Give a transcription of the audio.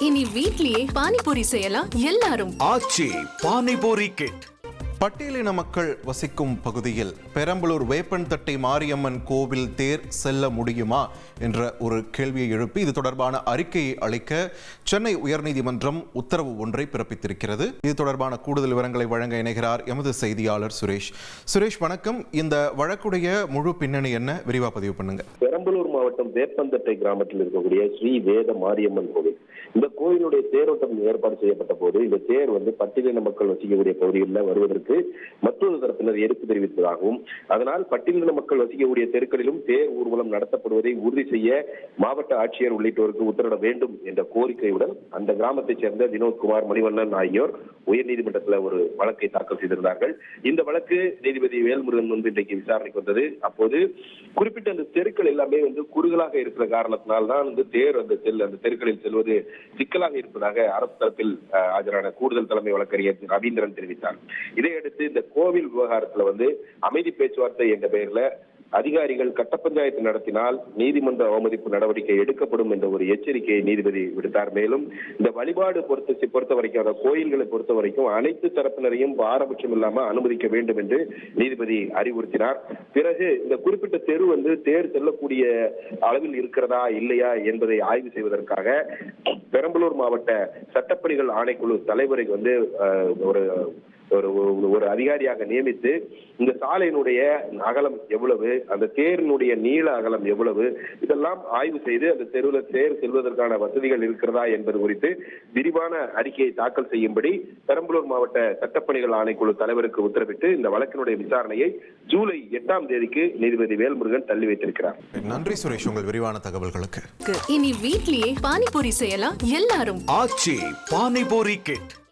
இனி வீட்லயே பானிபூரி செய்யலாம் எல்லாரும். ஆச்சி பானிபூரி கிட். பட்டியலின மக்கள் வசிக்கும் பகுதியில் பெரம்பலூர் வேப்பன்தட்டை மாரியம்மன் கோவில் தேர் செல்ல முடியுமா என்ற ஒரு கேள்வியை எழுப்பி இது தொடர்பான அறிக்கையை அளிக்க சென்னை உயர்நீதிமன்றம் உத்தரவு ஒன்றை பிறப்பித்திருக்கிறது. இது தொடர்பான கூடுதல் விவரங்களை வழங்க இணைகிறார் எமது செய்தியாளர் சுரேஷ். சுரேஷ், வணக்கம். இந்த வழக்குடைய முழு பின்னணி என்ன, விரிவா பதிவு பண்ணுங்க. பெரம்பலூர் மாவட்டம் வேப்பந்தட்டை கிராமத்தில் இருக்கக்கூடிய ஸ்ரீ வேத மாரியம்மன் கோவில், இந்த கோயிலுடைய தேரோட்டம் ஏற்பாடு செய்யப்பட்ட போது இந்த தேர் பட்டியலின மக்கள் வசிக்கக்கூடிய பகுதிகளில் வருவதற்கு மற்றொரு தரப்பினர் எதிர்ப்பு தெரிவித்ததாகவும், அதனால் பட்டியலின மக்கள் வசிக்கக்கூடிய தெருக்களிலும் தேர் ஊர்வலம் நடத்தப்படுவதை உறுதி செய்ய மாவட்ட ஆட்சியர் உள்ளிட்டோருக்கு உத்தரவிட வேண்டும் என்ற கோரிக்கையுடன் அந்த கிராமத்தைச் சேர்ந்த வினோத்குமார், மணிவண்ணன் ஆகியோர் உயர்நீதிமன்றத்தில் ஒரு வழக்கை தாக்கல் செய்திருந்தார்கள். இந்த வழக்கு நீதிபதி வேல்முருகன் இன்றைக்கு விசாரணைக்கு வந்தது. அப்போது குறிப்பிட்ட அந்த தெருக்கள் எல்லாமே குறுகலாக இருக்கிற காரணத்தினால்தான் தேர் அந்த தெருக்களில் செல்வது சிக்கலாக இருப்பதாக அரசு தரப்பில் ஆஜரான கூடுதல் தலைமை வழக்கறிஞர் ரவீந்திரன் தெரிவித்தார். இதையடுத்து இந்த கோவில் விவகாரத்துல அமைதி பேச்சுவார்த்தை என்ற பெயர்ல அதிகாரிகள் கட்ட பஞ்சாயத்து நடத்தினால் நீதிமன்ற அவமதிப்பு நடவடிக்கை எடுக்கப்படும் என்ற ஒரு எச்சரிக்கையை நீதிபதி விடுத்தார். மேலும் இந்த வழிபாடு பொறுத்த வரைக்கும், கோயில்களை பொறுத்த வரைக்கும் அனைத்து தரப்பினரையும் பாரபட்சம் இல்லாம அனுமதிக்க வேண்டும் என்று நீதிபதி அறிவுறுத்தினார். பிறகு இந்த குறிப்பிட்ட தெரு தேர் செல்லக்கூடிய அளவில் இருக்கிறதா இல்லையா என்பதை ஆய்வு செய்வதற்காக பெரம்பலூர் மாவட்ட சட்டப்பணிகள் ஆணைக்குழு தலைவரை ஒரு அதிகாரியாக நியமித்து இந்த சாலையினுடைய அகலம் எவ்வளவு, அந்த தேரினுடைய நீள அகலம் எவ்வளவு, இதெல்லாம் ஆய்வு செய்து அந்த தெருவில் தேர் செல்வதற்கான வசதிகள் இருக்கிறதா என்பது குறித்து விரிவான அறிக்கையை தாக்கல் செய்யும்படி பெரம்பலூர் மாவட்ட சட்டப்பணிகள் ஆணைக்குழு தலைவருக்கு உத்தரவிட்டு இந்த வழக்கினுடைய விசாரணையை ஜூலை 8ஆம் தேதிக்கு நீதிபதி வேல்முருகன் தள்ளி வைத்திருக்கிறார். நன்றி சுரேஷ், உங்கள் விரிவான தகவல்களுக்கு. இனி வீட்லயே பானிபூரி செய்யலாம் எல்லாரும். ஆச்சி பானிபூரி கிட்.